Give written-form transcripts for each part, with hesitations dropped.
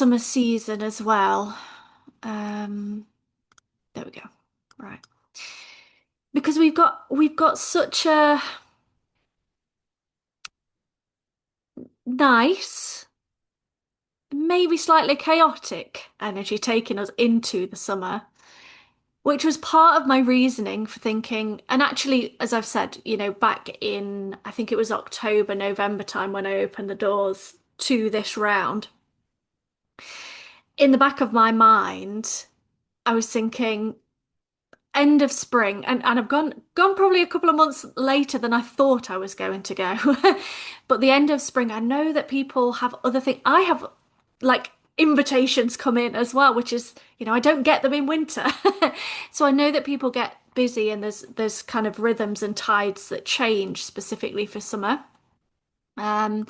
summer season as well. Um, there we go. Right. Because we've got such a nice, maybe slightly chaotic energy taking us into the summer, which was part of my reasoning for thinking, and actually, as I've said, back in, I think it was October, November time when I opened the doors to this round, in the back of my mind, I was thinking, end of spring, and I've gone probably a couple of months later than I thought I was going to go. But the end of spring, I know that people have other things. I have like invitations come in as well, which is, I don't get them in winter. So I know that people get busy and there's kind of rhythms and tides that change specifically for summer. Um,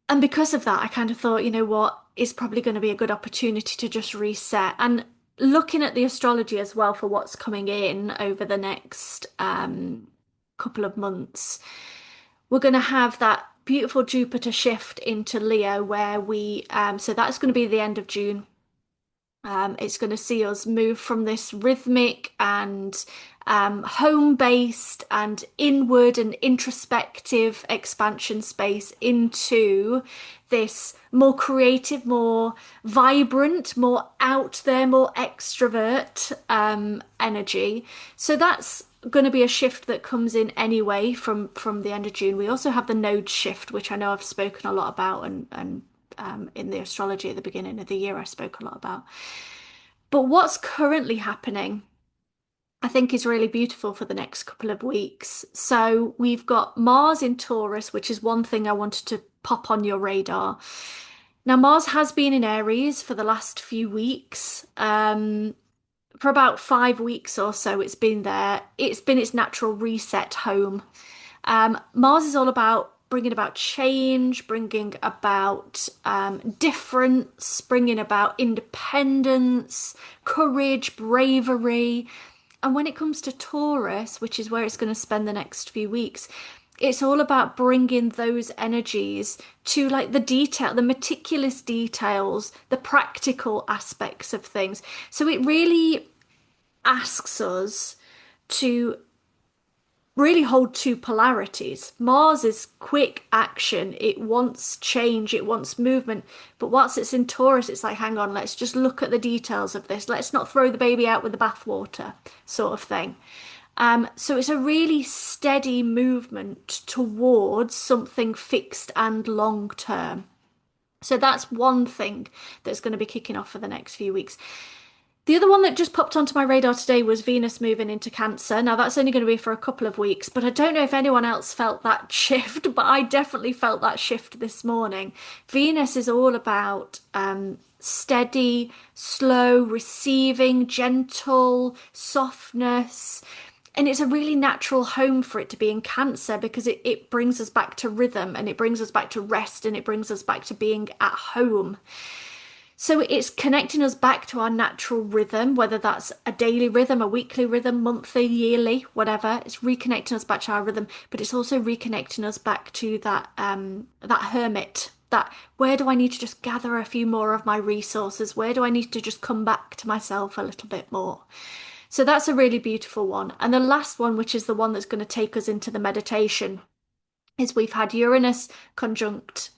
and because of that, I kind of thought, you know what, it's probably going to be a good opportunity to just reset. And looking at the astrology as well for what's coming in over the next couple of months, we're going to have that beautiful Jupiter shift into Leo where so that's going to be the end of June. It's going to see us move from this rhythmic and home-based and inward and introspective expansion space into this more creative, more vibrant, more out there, more extrovert energy. So that's going to be a shift that comes in anyway from the end of June. We also have the node shift, which I know I've spoken a lot about, and in the astrology at the beginning of the year, I spoke a lot about. But what's currently happening, I think, is really beautiful for the next couple of weeks. So we've got Mars in Taurus, which is one thing I wanted to pop on your radar. Now, Mars has been in Aries for the last few weeks. For about 5 weeks or so, it's been there. It's been its natural reset home. Mars is all about bringing about change, bringing about difference, bringing about independence, courage, bravery. And when it comes to Taurus, which is where it's going to spend the next few weeks, it's all about bringing those energies to like the detail, the meticulous details, the practical aspects of things. So it really asks us to really hold two polarities. Mars is quick action, it wants change, it wants movement. But whilst it's in Taurus, it's like, hang on, let's just look at the details of this. Let's not throw the baby out with the bathwater, sort of thing. So it's a really steady movement towards something fixed and long term. So that's one thing that's going to be kicking off for the next few weeks. The other one that just popped onto my radar today was Venus moving into Cancer. Now, that's only going to be for a couple of weeks, but I don't know if anyone else felt that shift, but I definitely felt that shift this morning. Venus is all about steady, slow, receiving, gentle, softness. And it's a really natural home for it to be in Cancer because it brings us back to rhythm and it brings us back to rest and it brings us back to being at home. So it's connecting us back to our natural rhythm, whether that's a daily rhythm, a weekly rhythm, monthly, yearly, whatever. It's reconnecting us back to our rhythm, but it's also reconnecting us back to that hermit. That where do I need to just gather a few more of my resources? Where do I need to just come back to myself a little bit more? So that's a really beautiful one. And the last one, which is the one that's going to take us into the meditation, is we've had Uranus conjunct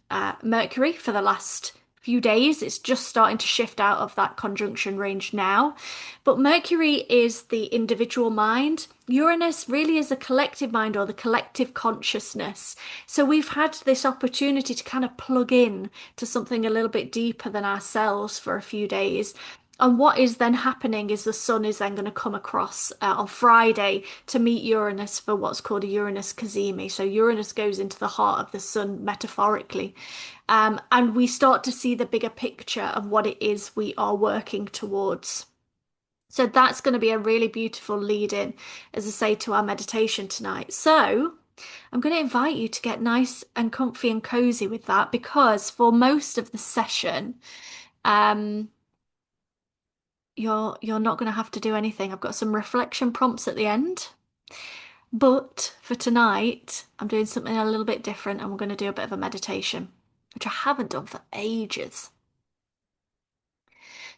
Mercury for the last few days. It's just starting to shift out of that conjunction range now. But Mercury is the individual mind. Uranus really is the collective mind or the collective consciousness. So we've had this opportunity to kind of plug in to something a little bit deeper than ourselves for a few days. And what is then happening is the sun is then going to come across on Friday to meet Uranus for what's called a Uranus cazimi. So Uranus goes into the heart of the sun metaphorically. And we start to see the bigger picture of what it is we are working towards. So that's going to be a really beautiful lead in, as I say, to our meditation tonight. So I'm going to invite you to get nice and comfy and cozy with that because for most of the session, um, you're not going to have to do anything. I've got some reflection prompts at the end. But for tonight, I'm doing something a little bit different and we're going to do a bit of a meditation, which I haven't done for ages.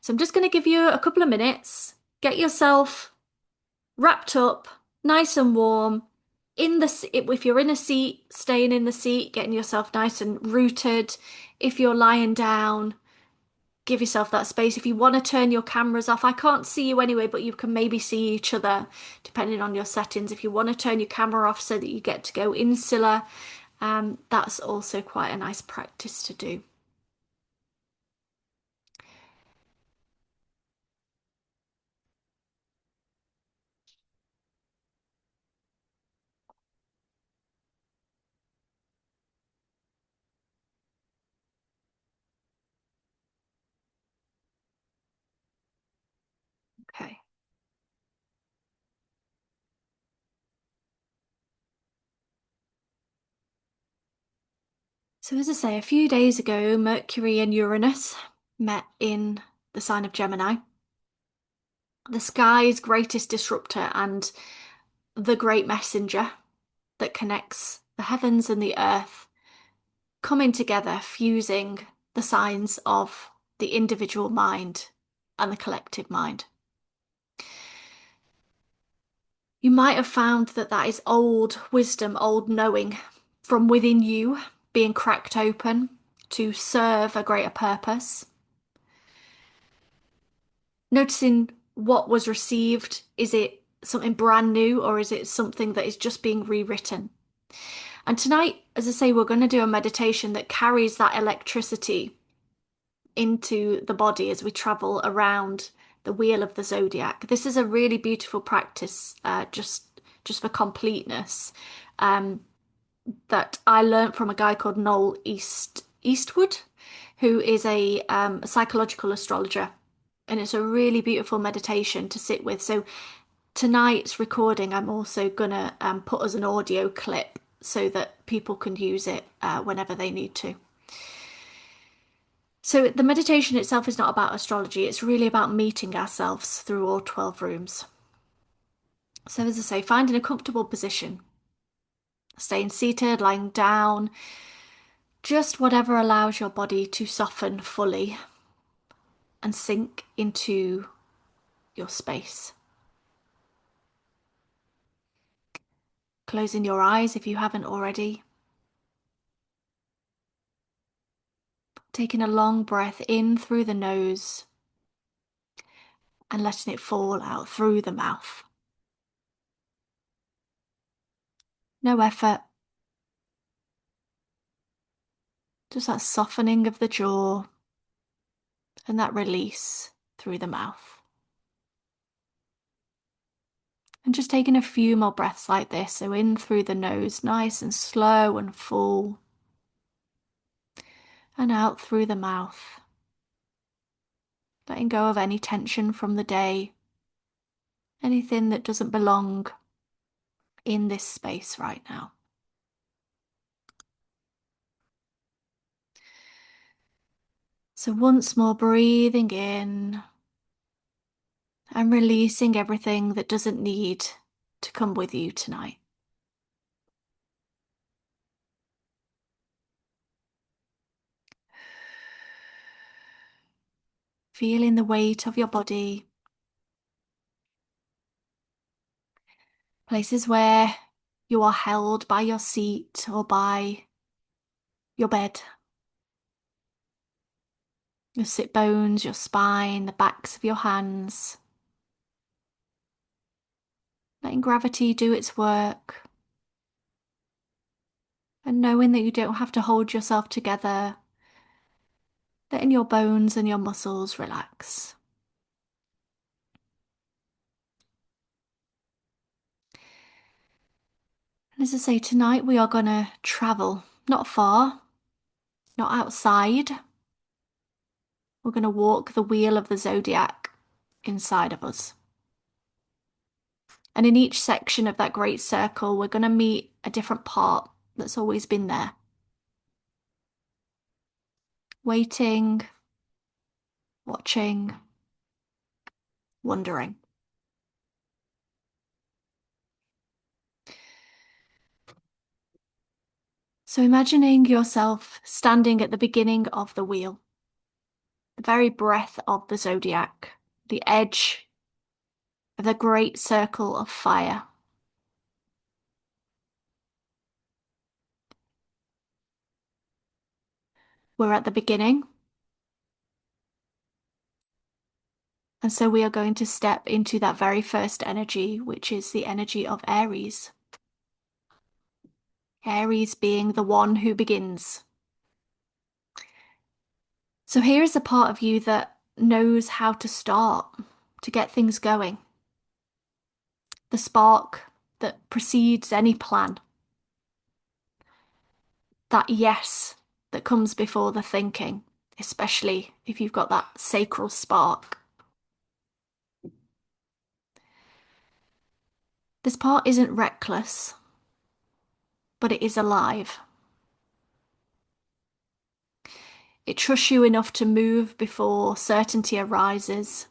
So I'm just going to give you a couple of minutes. Get yourself wrapped up, nice and warm. If you're in a seat, staying in the seat, getting yourself nice and rooted. If you're lying down, give yourself that space. If you want to turn your cameras off, I can't see you anyway, but you can maybe see each other depending on your settings. If you want to turn your camera off so that you get to go insular, that's also quite a nice practice to do. Okay. So, as I say, a few days ago, Mercury and Uranus met in the sign of Gemini, the sky's greatest disruptor and the great messenger that connects the heavens and the earth, coming together, fusing the signs of the individual mind and the collective mind. You might have found that that is old wisdom, old knowing from within you being cracked open to serve a greater purpose. Noticing what was received, is it something brand new or is it something that is just being rewritten? And tonight, as I say, we're going to do a meditation that carries that electricity into the body as we travel around the wheel of the zodiac. This is a really beautiful practice, just for completeness, um, that I learned from a guy called Noel Eastwood, who is a psychological astrologer, and it's a really beautiful meditation to sit with. So tonight's recording, I'm also gonna put as an audio clip so that people can use it whenever they need to. So the meditation itself is not about astrology, it's really about meeting ourselves through all 12 rooms. So as I say, finding a comfortable position, staying seated, lying down, just whatever allows your body to soften fully and sink into your space. Closing your eyes if you haven't already. Taking a long breath in through the nose and letting it fall out through the mouth. No effort, just that softening of the jaw and that release through the mouth. And just taking a few more breaths like this. So in through the nose, nice and slow and full. And out through the mouth. Letting go of any tension from the day. Anything that doesn't belong in this space right now. So once more breathing in and releasing everything that doesn't need to come with you tonight. Feeling the weight of your body. Places where you are held by your seat or by your bed. Your sit bones, your spine, the backs of your hands. Letting gravity do its work. And knowing that you don't have to hold yourself together. Letting your bones and your muscles relax. And as I say, tonight we are going to travel, not far, not outside. We're going to walk the wheel of the zodiac inside of us. And in each section of that great circle, we're going to meet a different part that's always been there. Waiting, watching, wondering. So imagining yourself standing at the beginning of the wheel, the very breath of the zodiac, the edge of the great circle of fire. We're at the beginning, and so we are going to step into that very first energy, which is the energy of Aries. Aries being the one who begins. So here is a part of you that knows how to start, to get things going. The spark that precedes any plan. That yes that comes before the thinking, especially if you've got that sacral spark. This part isn't reckless, but it is alive. It trusts you enough to move before certainty arises.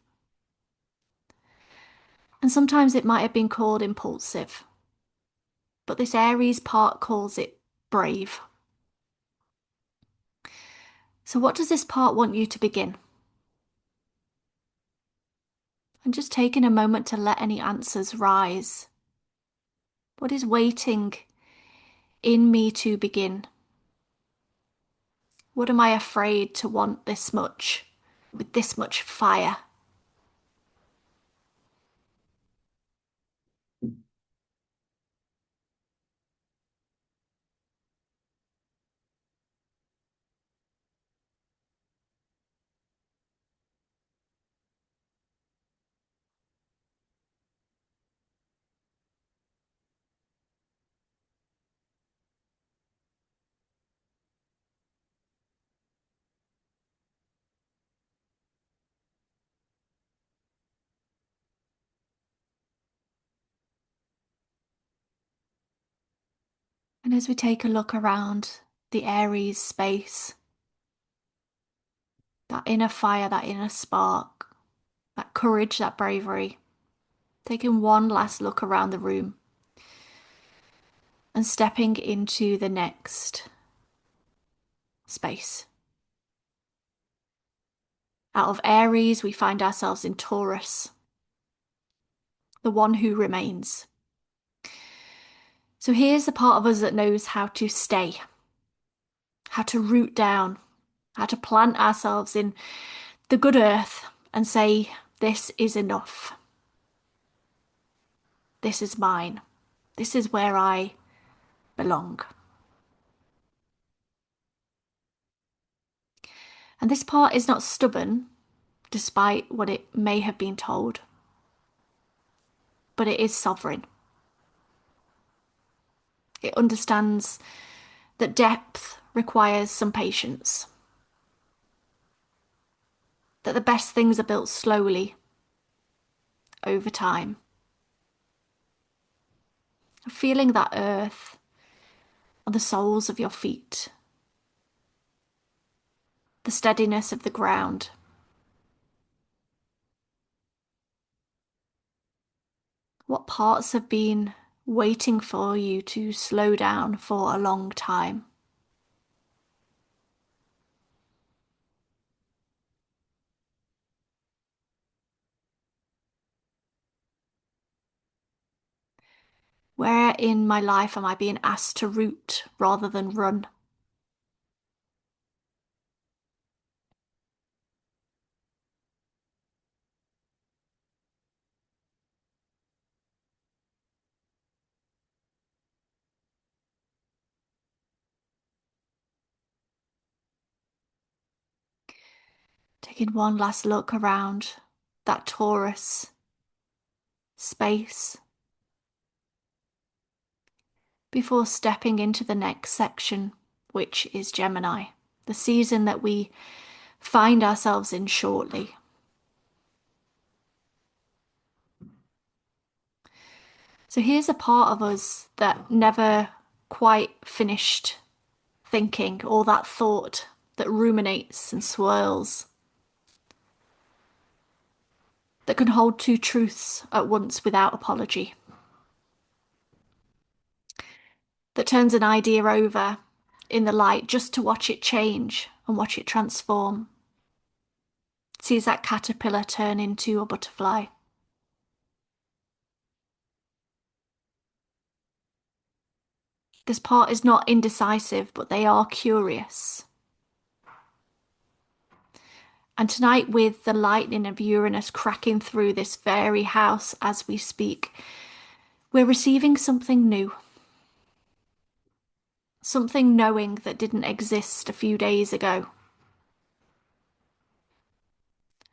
And sometimes it might have been called impulsive, but this Aries part calls it brave. So what does this part want you to begin? And just taking a moment to let any answers rise. What is waiting in me to begin? What am I afraid to want this much, with this much fire? And as we take a look around the Aries space, that inner fire, that inner spark, that courage, that bravery, taking one last look around the room and stepping into the next space. Out of Aries, we find ourselves in Taurus, the one who remains. So here's the part of us that knows how to stay, how to root down, how to plant ourselves in the good earth and say, this is enough. This is mine. This is where I belong. And this part is not stubborn, despite what it may have been told, but it is sovereign. It understands that depth requires some patience, that the best things are built slowly, over time. Feeling that earth on the soles of your feet, the steadiness of the ground. What parts have been waiting for you to slow down for a long time? Where in my life am I being asked to root rather than run? Taking one last look around that Taurus space before stepping into the next section, which is Gemini, the season that we find ourselves in shortly. So here's a part of us that never quite finished thinking, or that thought that ruminates and swirls, that can hold two truths at once without apology, that turns an idea over in the light just to watch it change and watch it transform. sees that caterpillar turn into a butterfly. This part is not indecisive, but they are curious. And tonight, with the lightning of Uranus cracking through this very house as we speak, we're receiving something new. Something knowing that didn't exist a few days ago.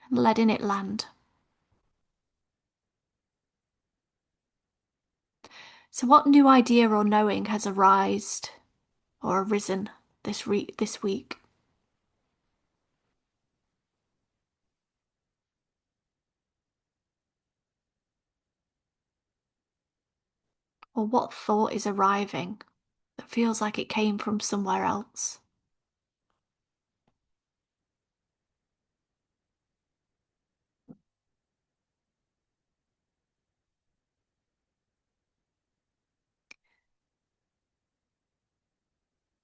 And letting it land. So what new idea or knowing has arisen this week? Or what thought is arriving that feels like it came from somewhere else?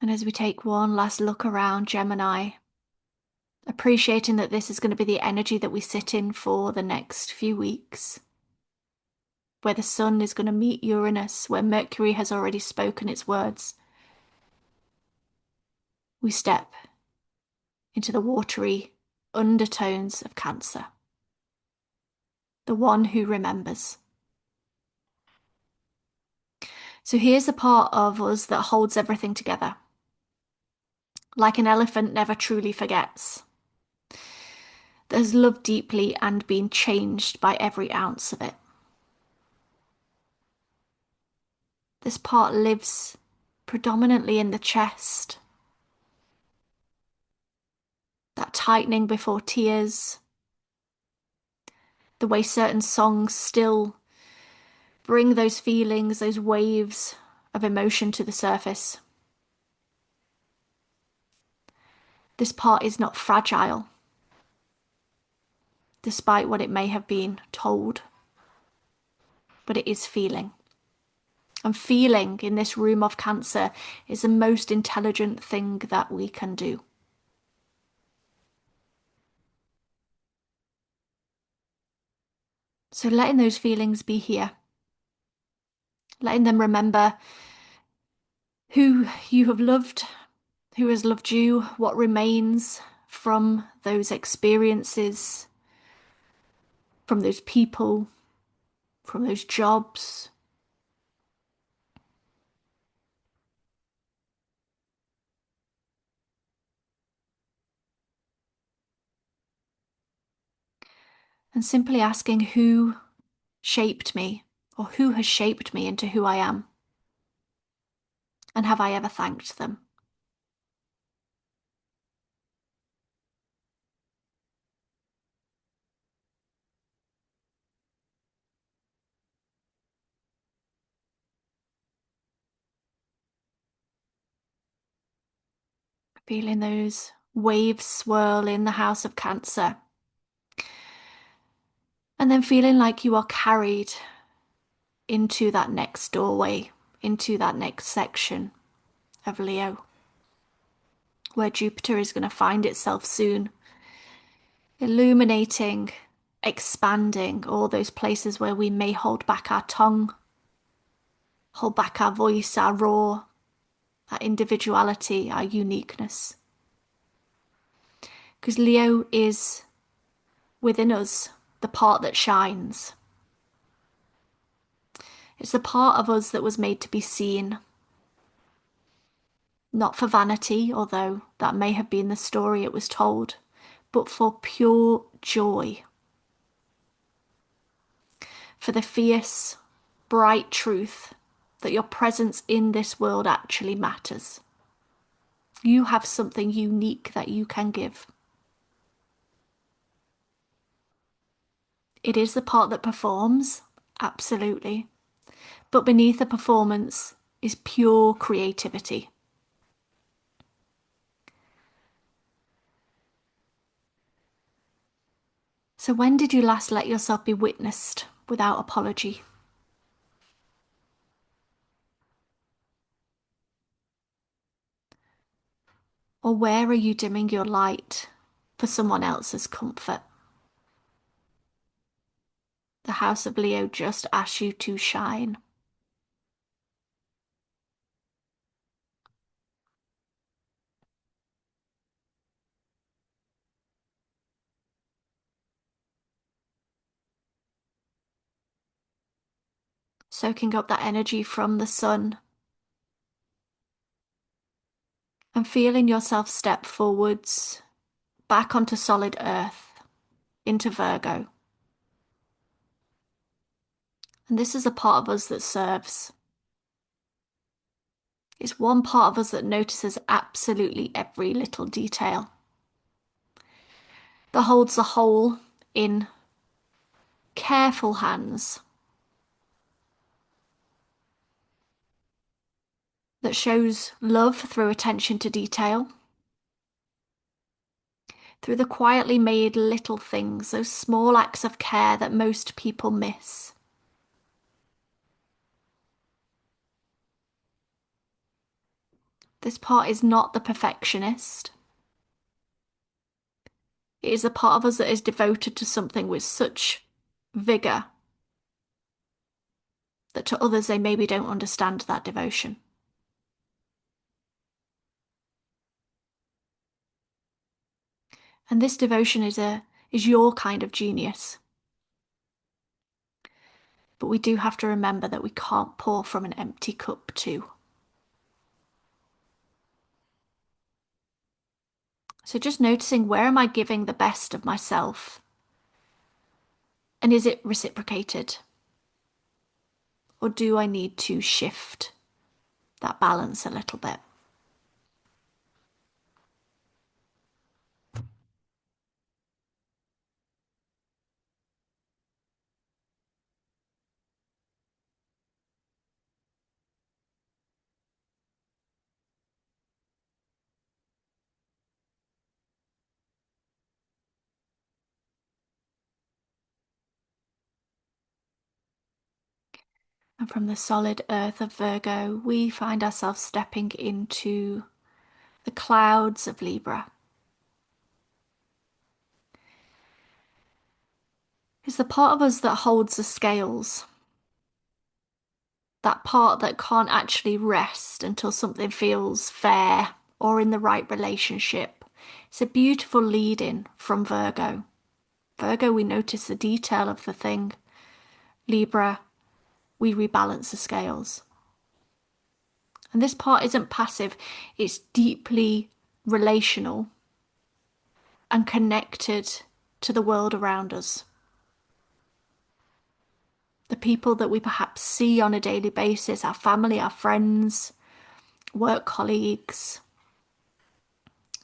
And as we take one last look around Gemini, appreciating that this is going to be the energy that we sit in for the next few weeks, where the sun is going to meet Uranus, where Mercury has already spoken its words. We step into the watery undertones of Cancer, the one who remembers. So here's the part of us that holds everything together. Like an elephant never truly forgets. That has loved deeply and been changed by every ounce of it. This part lives predominantly in the chest. That tightening before tears. The way certain songs still bring those feelings, those waves of emotion to the surface. This part is not fragile, despite what it may have been told, but it is feeling. And feeling in this room of Cancer is the most intelligent thing that we can do. So letting those feelings be here, letting them remember who you have loved, who has loved you, what remains from those experiences, from those people, from those jobs. And simply asking who shaped me, or who has shaped me into who I am. And have I ever thanked them? Feeling those waves swirl in the house of Cancer. And then feeling like you are carried into that next doorway, into that next section of Leo, where Jupiter is going to find itself soon, illuminating, expanding all those places where we may hold back our tongue, hold back our voice, our raw, our individuality, our uniqueness. Because Leo is within us, the part that shines. It's the part of us that was made to be seen. Not for vanity, although that may have been the story it was told, but for pure joy. For the fierce, bright truth that your presence in this world actually matters. You have something unique that you can give. It is the part that performs, absolutely. But beneath the performance is pure creativity. So when did you last let yourself be witnessed without apology? Or where are you dimming your light for someone else's comfort? The House of Leo just asks you to shine. Soaking up that energy from the sun and feeling yourself step forwards back onto solid earth, into Virgo. And this is a part of us that serves. It's one part of us that notices absolutely every little detail, that holds the whole in careful hands, that shows love through attention to detail, through the quietly made little things, those small acts of care that most people miss. This part is not the perfectionist. It is a part of us that is devoted to something with such vigour that to others they maybe don't understand that devotion. And this devotion is your kind of genius. But we do have to remember that we can't pour from an empty cup too. So just noticing, where am I giving the best of myself? And is it reciprocated? Or do I need to shift that balance a little bit? And from the solid earth of Virgo, we find ourselves stepping into the clouds of Libra. It's the part of us that holds the scales, that part that can't actually rest until something feels fair or in the right relationship. It's a beautiful lead in from Virgo. Virgo, we notice the detail of the thing. Libra, we rebalance the scales. And this part isn't passive, it's deeply relational and connected to the world around us. The people that we perhaps see on a daily basis, our family, our friends, work colleagues.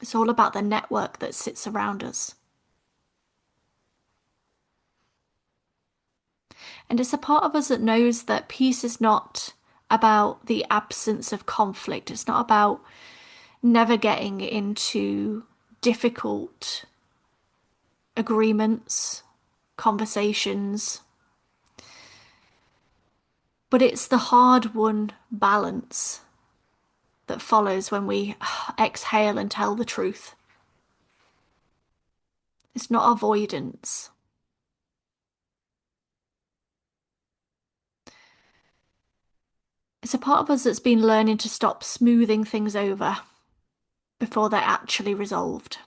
It's all about the network that sits around us. And it's a part of us that knows that peace is not about the absence of conflict. It's not about never getting into difficult agreements, conversations, but it's the hard-won balance that follows when we exhale and tell the truth. It's not avoidance. It's a part of us that's been learning to stop smoothing things over before they're actually resolved.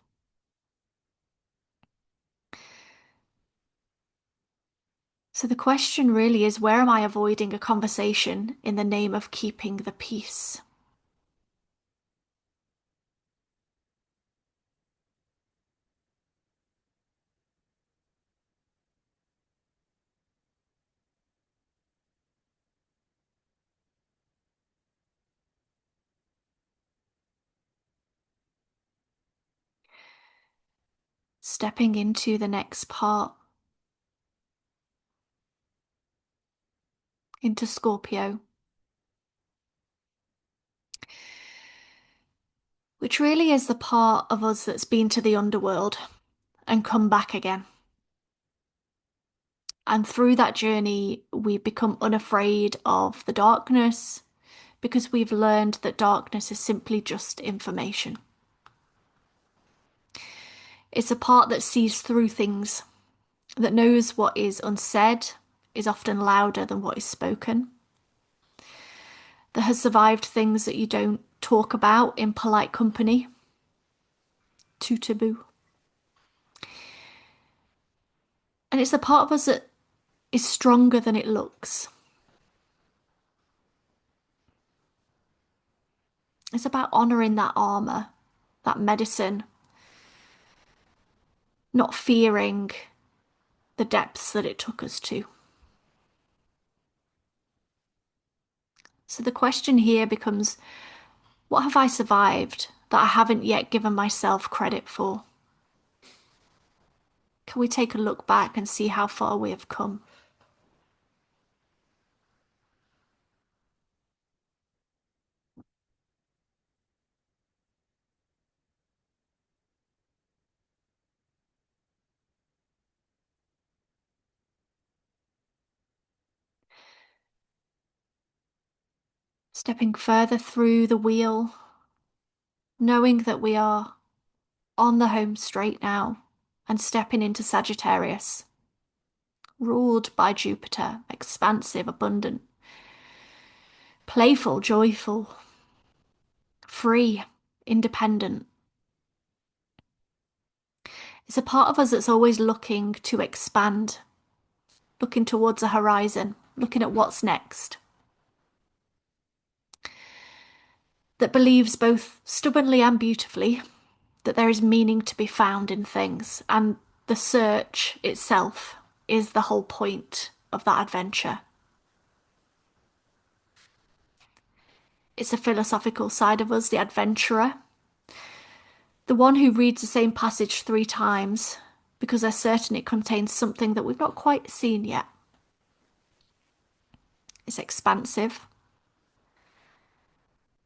So the question really is, where am I avoiding a conversation in the name of keeping the peace? Stepping into the next part, into Scorpio, which really is the part of us that's been to the underworld and come back again. And through that journey, we become unafraid of the darkness because we've learned that darkness is simply just information. It's a part that sees through things, that knows what is unsaid, is often louder than what is spoken, that has survived things that you don't talk about in polite company, too taboo. And it's the part of us that is stronger than it looks. It's about honouring that armour, that medicine, not fearing the depths that it took us to. So the question here becomes, what have I survived that I haven't yet given myself credit for? Can we take a look back and see how far we have come? Stepping further through the wheel, knowing that we are on the home straight now and stepping into Sagittarius, ruled by Jupiter, expansive, abundant, playful, joyful, free, independent. It's a part of us that's always looking to expand, looking towards a horizon, looking at what's next. That believes both stubbornly and beautifully that there is meaning to be found in things, and the search itself is the whole point of that adventure. It's a philosophical side of us, the adventurer, the one who reads the same passage 3 times because they're certain it contains something that we've not quite seen yet. It's expansive,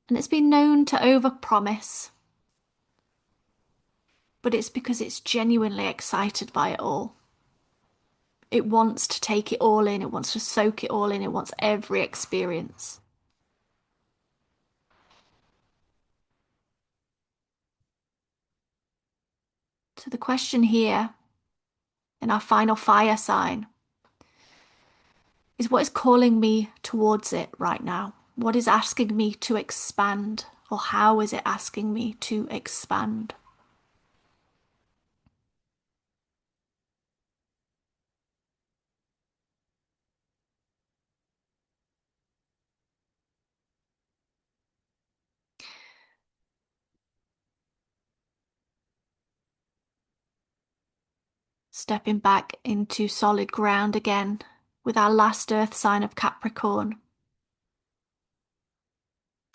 and it's been known to overpromise, but it's because it's genuinely excited by it all. It wants to take it all in, it wants to soak it all in, it wants every experience. So the question here in our final fire sign is, what is calling me towards it right now? What is asking me to expand, or how is it asking me to expand? Stepping back into solid ground again with our last earth sign of Capricorn.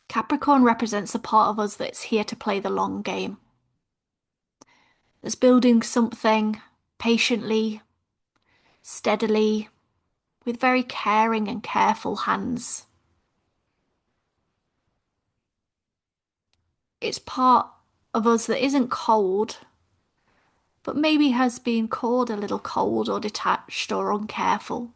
Capricorn represents a part of us that's here to play the long game, that's building something patiently, steadily, with very caring and careful hands. It's part of us that isn't cold, but maybe has been called a little cold or detached or uncareful.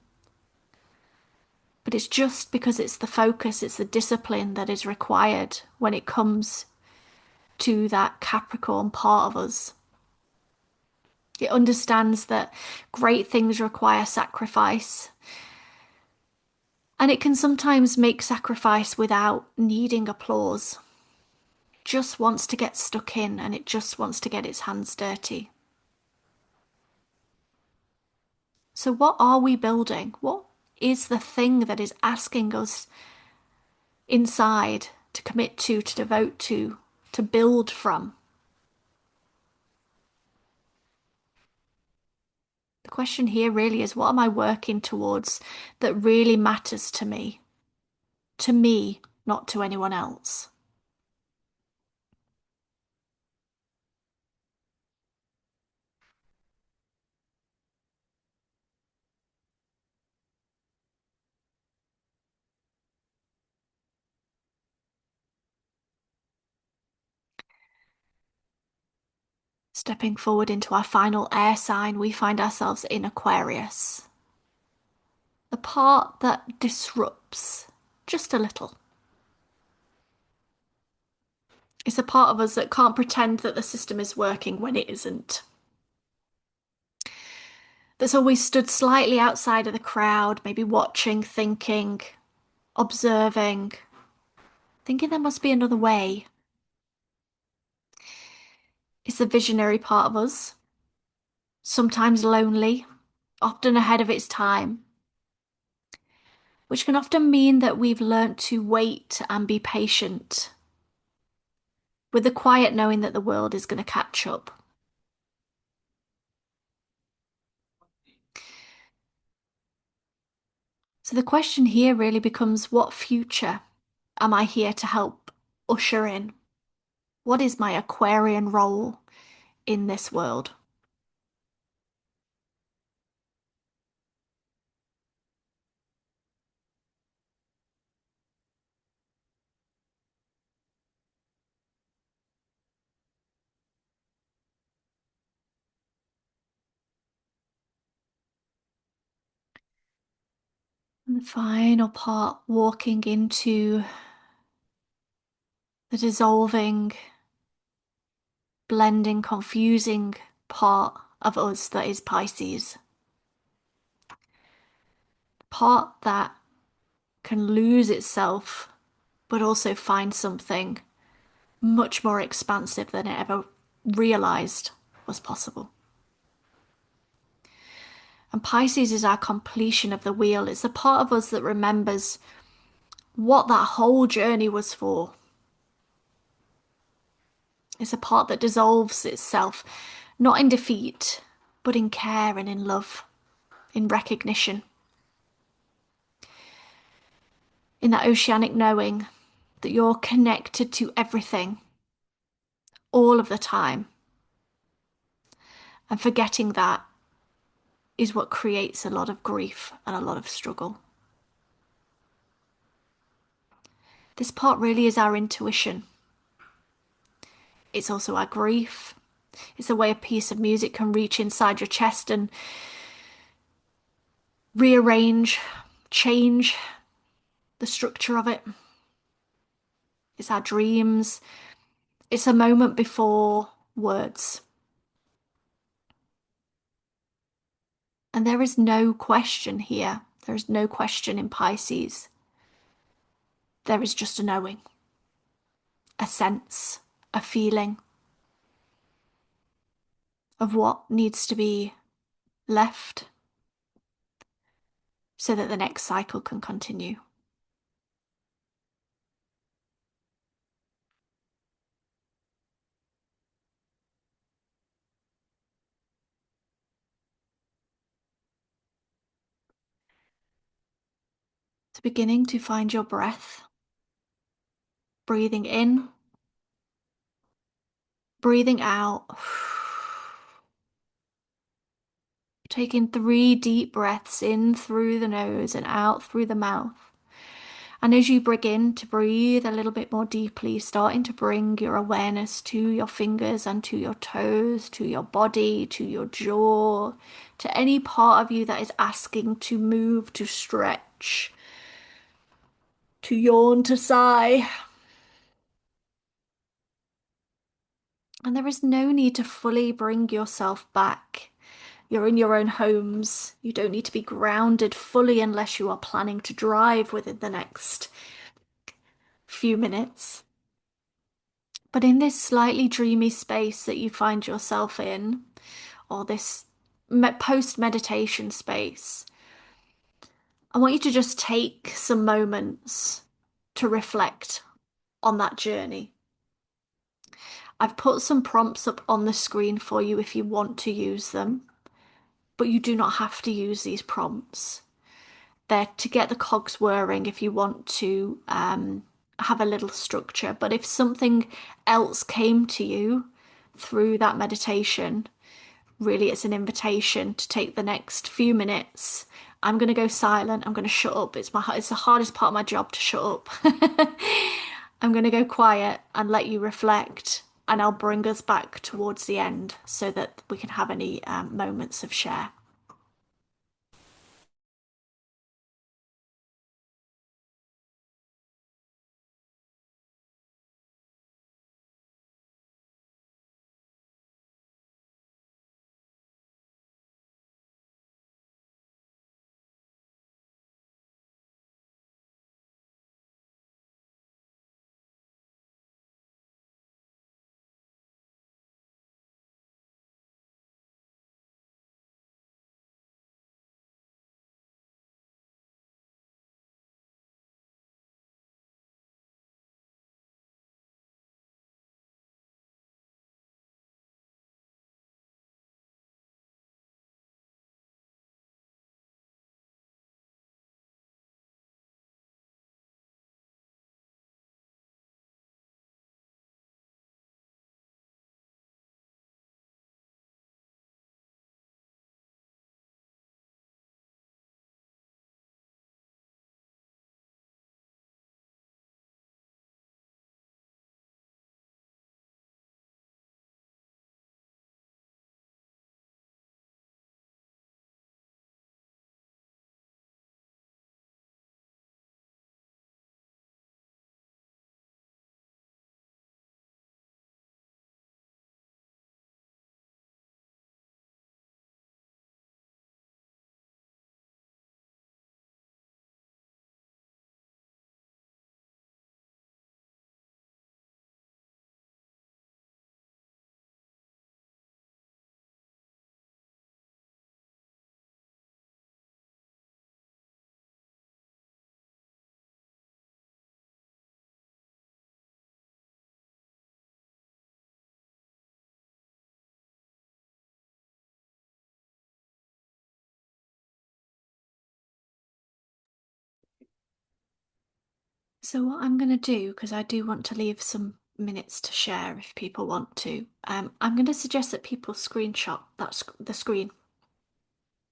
But it's just because it's the focus, it's the discipline that is required when it comes to that Capricorn part of us. It understands that great things require sacrifice, and it can sometimes make sacrifice without needing applause. It just wants to get stuck in, and it just wants to get its hands dirty. So what are we building? What is the thing that is asking us inside to commit to devote to build from? The question here really is, what am I working towards that really matters to me? To me, not to anyone else. Stepping forward into our final air sign, we find ourselves in Aquarius. The part that disrupts just a little. It's a part of us that can't pretend that the system is working when it isn't. that's always stood slightly outside of the crowd, maybe watching, thinking, observing, thinking there must be another way. It's the visionary part of us, sometimes lonely, often ahead of its time, which can often mean that we've learnt to wait and be patient, with the quiet knowing that the world is going to catch up. So the question here really becomes, what future am I here to help usher in? What is my Aquarian role in this world? And the final part, walking into the dissolving, blending, confusing part of us that is Pisces. Part that can lose itself, but also find something much more expansive than it ever realized was possible. And Pisces is our completion of the wheel. It's the part of us that remembers what that whole journey was for. It's a part that dissolves itself, not in defeat, but in care and in love, in recognition, in that oceanic knowing that you're connected to everything all of the time. And forgetting that is what creates a lot of grief and a lot of struggle. This part really is our intuition. It's also our grief. It's the way a piece of music can reach inside your chest and rearrange, change the structure of it. It's our dreams. It's a moment before words. And there is no question here. There is no question in Pisces. There is just a knowing, a sense, a feeling of what needs to be left so that the next cycle can continue. So beginning to find your breath, breathing in, breathing out. Taking 3 deep breaths in through the nose and out through the mouth. And as you begin to breathe a little bit more deeply, starting to bring your awareness to your fingers and to your toes, to your body, to your jaw, to any part of you that is asking to move, to stretch, to yawn, to sigh. And there is no need to fully bring yourself back. You're in your own homes. You don't need to be grounded fully unless you are planning to drive within the next few minutes. But in this slightly dreamy space that you find yourself in, or this post-meditation space, I want you to just take some moments to reflect on that journey. I've put some prompts up on the screen for you if you want to use them, but you do not have to use these prompts. They're to get the cogs whirring if you want to have a little structure. But if something else came to you through that meditation, really it's an invitation to take the next few minutes. I'm going to go silent. I'm going to shut up. It's the hardest part of my job to shut up. I'm going to go quiet and let you reflect, and I'll bring us back towards the end so that we can have any moments of share. So what I'm going to do, because I do want to leave some minutes to share if people want to, I'm going to suggest that people screenshot the screen.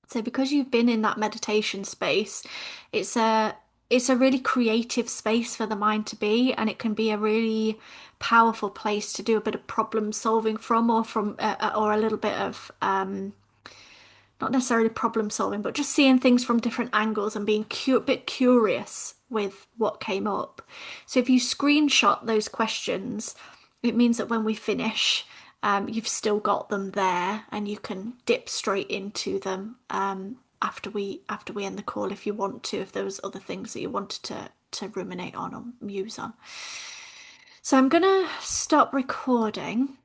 So because you've been in that meditation space, it's a it's a really creative space for the mind to be, and it can be a really powerful place to do a bit of problem solving from, or a little bit of not necessarily problem solving, but just seeing things from different angles and being a bit curious with what came up. So if you screenshot those questions, it means that when we finish, you've still got them there and you can dip straight into them after we end the call if you want to, if there was other things that you wanted to ruminate on or muse on. So I'm gonna stop recording.